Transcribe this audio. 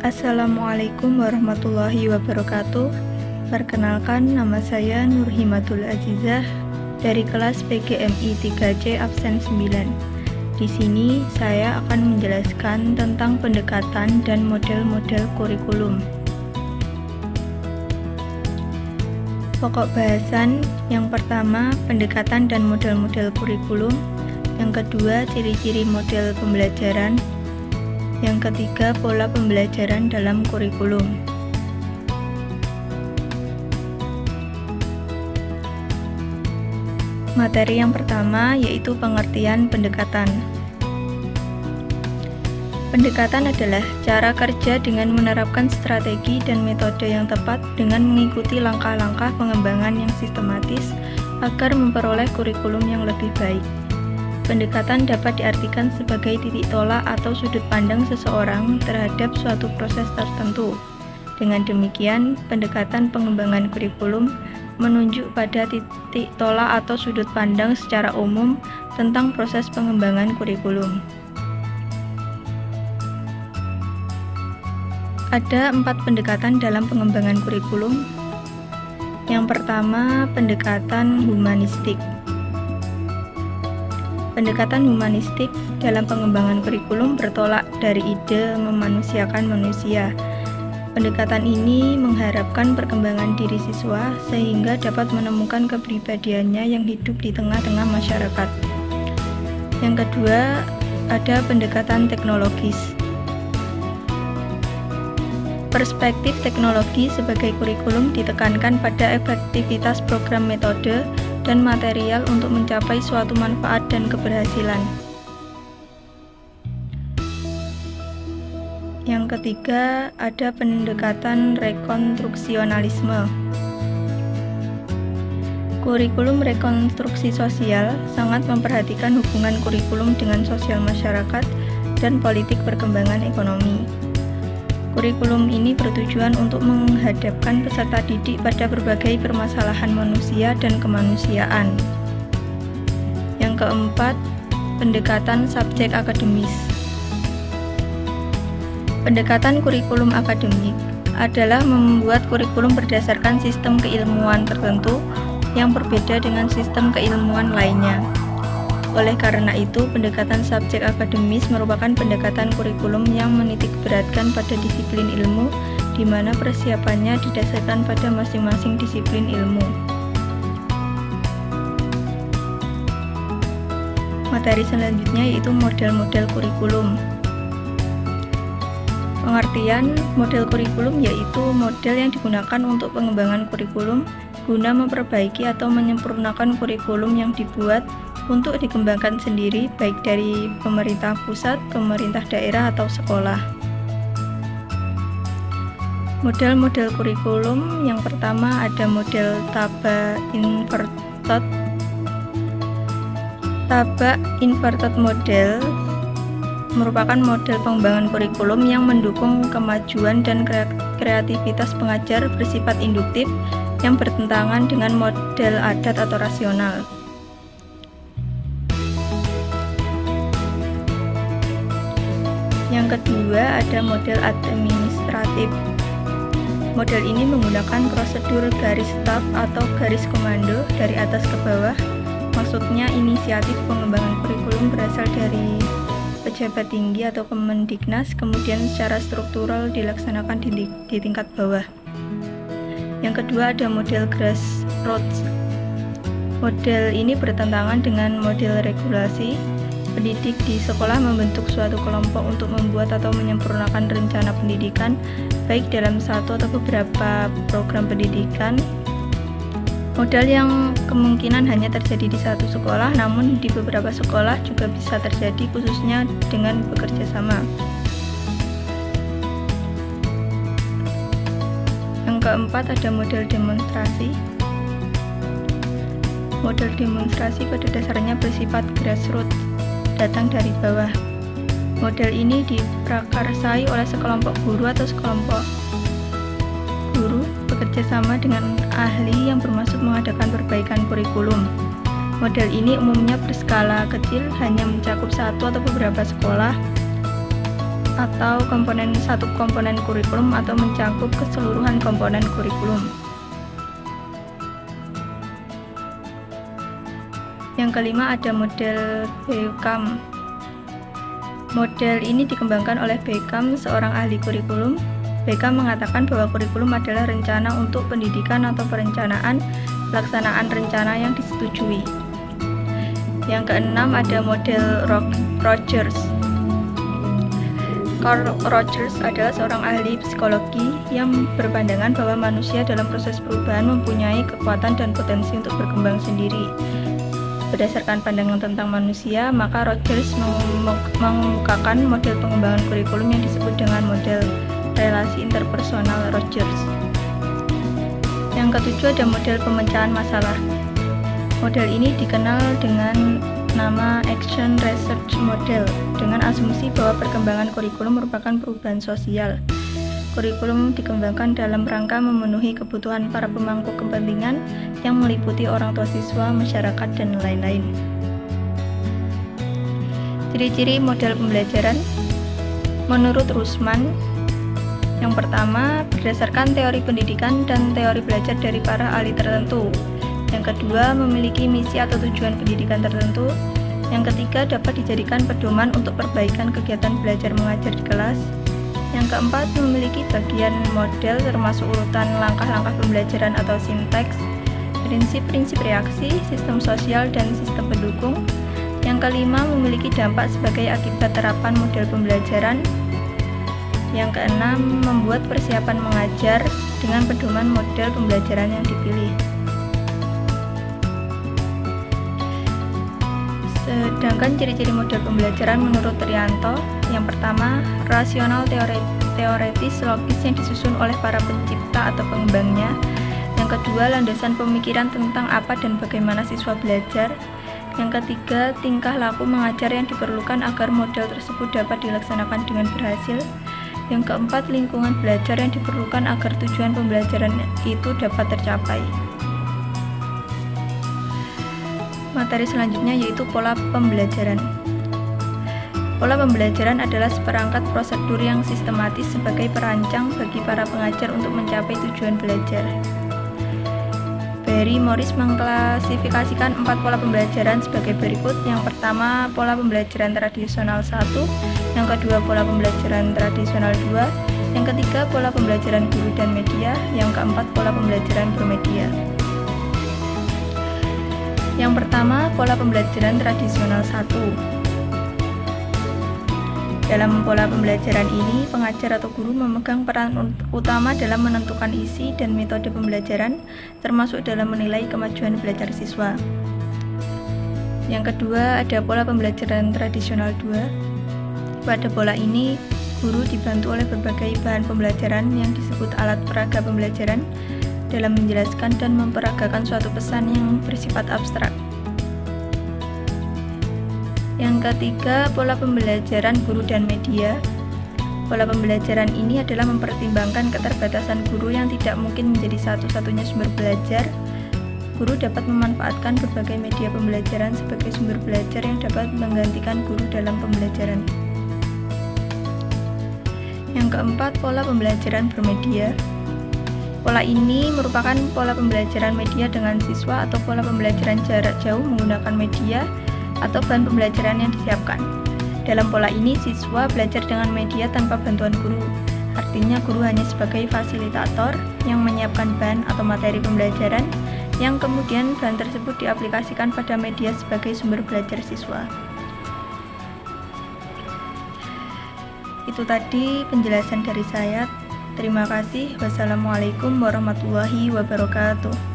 Assalamualaikum warahmatullahi wabarakatuh. Perkenalkan, nama saya Nurhimatul Azizah dari kelas PGMI 3C absen 9. Di sini saya akan menjelaskan tentang pendekatan dan model-model kurikulum. Pokok bahasan yang pertama, pendekatan dan model-model kurikulum. Yang kedua, ciri-ciri model pembelajaran. Yang ketiga, pola pembelajaran dalam kurikulum. Materi yang pertama yaitu pengertian pendekatan. Pendekatan adalah cara kerja dengan menerapkan strategi dan metode yang tepat dengan mengikuti langkah-langkah pengembangan yang sistematis agar memperoleh kurikulum yang lebih baik. Pendekatan dapat diartikan sebagai titik tolak atau sudut pandang seseorang terhadap suatu proses tertentu. Dengan demikian, pendekatan pengembangan kurikulum menunjuk pada titik tolak atau sudut pandang secara umum tentang proses pengembangan kurikulum. Ada 4 pendekatan dalam pengembangan kurikulum. Yang pertama, pendekatan humanistik. Pendekatan humanistik dalam pengembangan kurikulum bertolak dari ide memanusiakan manusia. Pendekatan ini mengharapkan perkembangan diri siswa sehingga dapat menemukan kepribadiannya yang hidup di tengah-tengah masyarakat. Yang kedua, ada pendekatan teknologis. Perspektif teknologi sebagai kurikulum ditekankan pada efektivitas program, metode, dan material untuk mencapai suatu manfaat dan keberhasilan. Yang ketiga, ada pendekatan rekonstruksionalisme. Kurikulum rekonstruksi sosial sangat memperhatikan hubungan kurikulum dengan sosial masyarakat dan politik perkembangan ekonomi. Kurikulum ini bertujuan untuk menghadapkan peserta didik pada berbagai permasalahan manusia dan kemanusiaan. Yang keempat, pendekatan subjek akademis. Pendekatan kurikulum akademik adalah membuat kurikulum berdasarkan sistem keilmuan tertentu yang berbeda dengan sistem keilmuan lainnya. Oleh karena itu, pendekatan subjek akademis merupakan pendekatan kurikulum yang menitikberatkan pada disiplin ilmu, di mana persiapannya didasarkan pada masing-masing disiplin ilmu. Materi selanjutnya yaitu model-model kurikulum. Pengertian model kurikulum yaitu model yang digunakan untuk pengembangan kurikulum guna memperbaiki atau menyempurnakan kurikulum yang dibuat untuk dikembangkan sendiri baik dari pemerintah pusat, pemerintah daerah, atau sekolah. Model-model kurikulum yang pertama ada model Taba Inverted. Taba Inverted model merupakan model pengembangan kurikulum yang mendukung kemajuan dan kreativitas pengajar bersifat induktif yang bertentangan dengan model adat atau rasional. Yang kedua ada model administratif. Model ini menggunakan prosedur garis staf atau garis komando dari atas ke bawah. Maksudnya inisiatif pengembangan kurikulum berasal dari pejabat tinggi atau Kemendiknas, kemudian secara struktural dilaksanakan di tingkat bawah. Yang kedua ada model grassroots. Model ini bertentangan dengan model regulasi. Pendidik di sekolah membentuk suatu kelompok untuk membuat atau menyempurnakan rencana pendidikan, baik dalam satu atau beberapa program pendidikan. Model yang kemungkinan hanya terjadi di satu sekolah, namun di beberapa sekolah juga bisa terjadi, khususnya dengan bekerja sama. Yang keempat ada model demonstrasi. Model demonstrasi pada dasarnya bersifat grassroots, datang dari bawah. Model ini diprakarsai oleh sekelompok guru atau sekelompok guru bekerja sama dengan ahli yang bermaksud mengadakan perbaikan kurikulum. Model ini umumnya berskala kecil, hanya mencakup satu atau beberapa sekolah. atau satu komponen kurikulum atau mencakup keseluruhan komponen kurikulum. Yang kelima ada model Beukam. Model ini dikembangkan oleh Beukam, seorang ahli kurikulum. Beukam mengatakan bahwa kurikulum adalah rencana untuk pendidikan atau perencanaan pelaksanaan rencana yang disetujui. Yang keenam ada model Rogers. Carl Rogers adalah seorang ahli psikologi yang berpandangan bahwa manusia dalam proses perubahan mempunyai kekuatan dan potensi untuk berkembang sendiri. Berdasarkan pandangan tentang manusia, maka Rogers mengemukakan model pengembangan kurikulum yang disebut dengan model relasi interpersonal Rogers. Yang ketujuh ada model pemecahan masalah. Model ini dikenal dengan nama Action Research Model, dengan asumsi bahwa perkembangan kurikulum merupakan perubahan sosial. Kurikulum dikembangkan dalam rangka memenuhi kebutuhan para pemangku kepentingan yang meliputi orang tua siswa, masyarakat, dan lain-lain. Ciri-ciri model pembelajaran menurut Rusman, yang pertama berdasarkan teori pendidikan dan teori belajar dari para ahli tertentu. Yang kedua memiliki misi atau tujuan pendidikan tertentu. Yang ketiga dapat dijadikan pedoman untuk perbaikan kegiatan belajar mengajar di kelas. Yang keempat, memiliki bagian model termasuk urutan langkah-langkah pembelajaran atau sinteks, prinsip-prinsip reaksi, sistem sosial, dan sistem pendukung. Yang kelima, memiliki dampak sebagai akibat terapan model pembelajaran. Yang keenam, membuat persiapan mengajar dengan pedoman model pembelajaran yang dipilih. Sedangkan ciri-ciri model pembelajaran menurut Trianto, yang pertama, rasional teoretis logis yang disusun oleh para pencipta atau pengembangnya. Yang kedua, landasan pemikiran tentang apa dan bagaimana siswa belajar. Yang ketiga, tingkah laku mengajar yang diperlukan agar model tersebut dapat dilaksanakan dengan berhasil. Yang keempat, lingkungan belajar yang diperlukan agar tujuan pembelajaran itu dapat tercapai. Materi selanjutnya yaitu pola pembelajaran. Pola pembelajaran adalah seperangkat prosedur yang sistematis sebagai perancang bagi para pengajar untuk mencapai tujuan belajar. Barry Morris mengklasifikasikan 4 pola pembelajaran sebagai berikut. Yang pertama, pola pembelajaran tradisional 1, yang kedua, pola pembelajaran tradisional 2, yang ketiga, pola pembelajaran guru dan media, yang keempat, pola pembelajaran bermedia. Yang pertama, pola pembelajaran tradisional 1. Dalam pola pembelajaran ini, pengajar atau guru memegang peran utama dalam menentukan isi dan metode pembelajaran, termasuk dalam menilai kemajuan belajar siswa. Yang kedua, ada pola pembelajaran tradisional 2. Pada pola ini, guru dibantu oleh berbagai bahan pembelajaran yang disebut alat peraga pembelajaran dalam menjelaskan dan memperagakan suatu pesan yang bersifat abstrak. Yang ketiga, pola pembelajaran guru dan media. Pola pembelajaran ini adalah mempertimbangkan keterbatasan guru yang tidak mungkin menjadi satu-satunya sumber belajar. Guru dapat memanfaatkan berbagai media pembelajaran sebagai sumber belajar yang dapat menggantikan guru dalam pembelajaran. Yang keempat, pola pembelajaran bermedia. Pola ini merupakan pola pembelajaran media dengan siswa atau pola pembelajaran jarak jauh menggunakan media atau bahan pembelajaran yang disiapkan. Dalam pola ini, siswa belajar dengan media tanpa bantuan guru. Artinya, guru hanya sebagai fasilitator yang menyiapkan bahan atau materi pembelajaran yang kemudian bahan tersebut diaplikasikan pada media sebagai sumber belajar siswa. Itu tadi penjelasan dari saya. Terima kasih. Wassalamualaikum warahmatullahi wabarakatuh.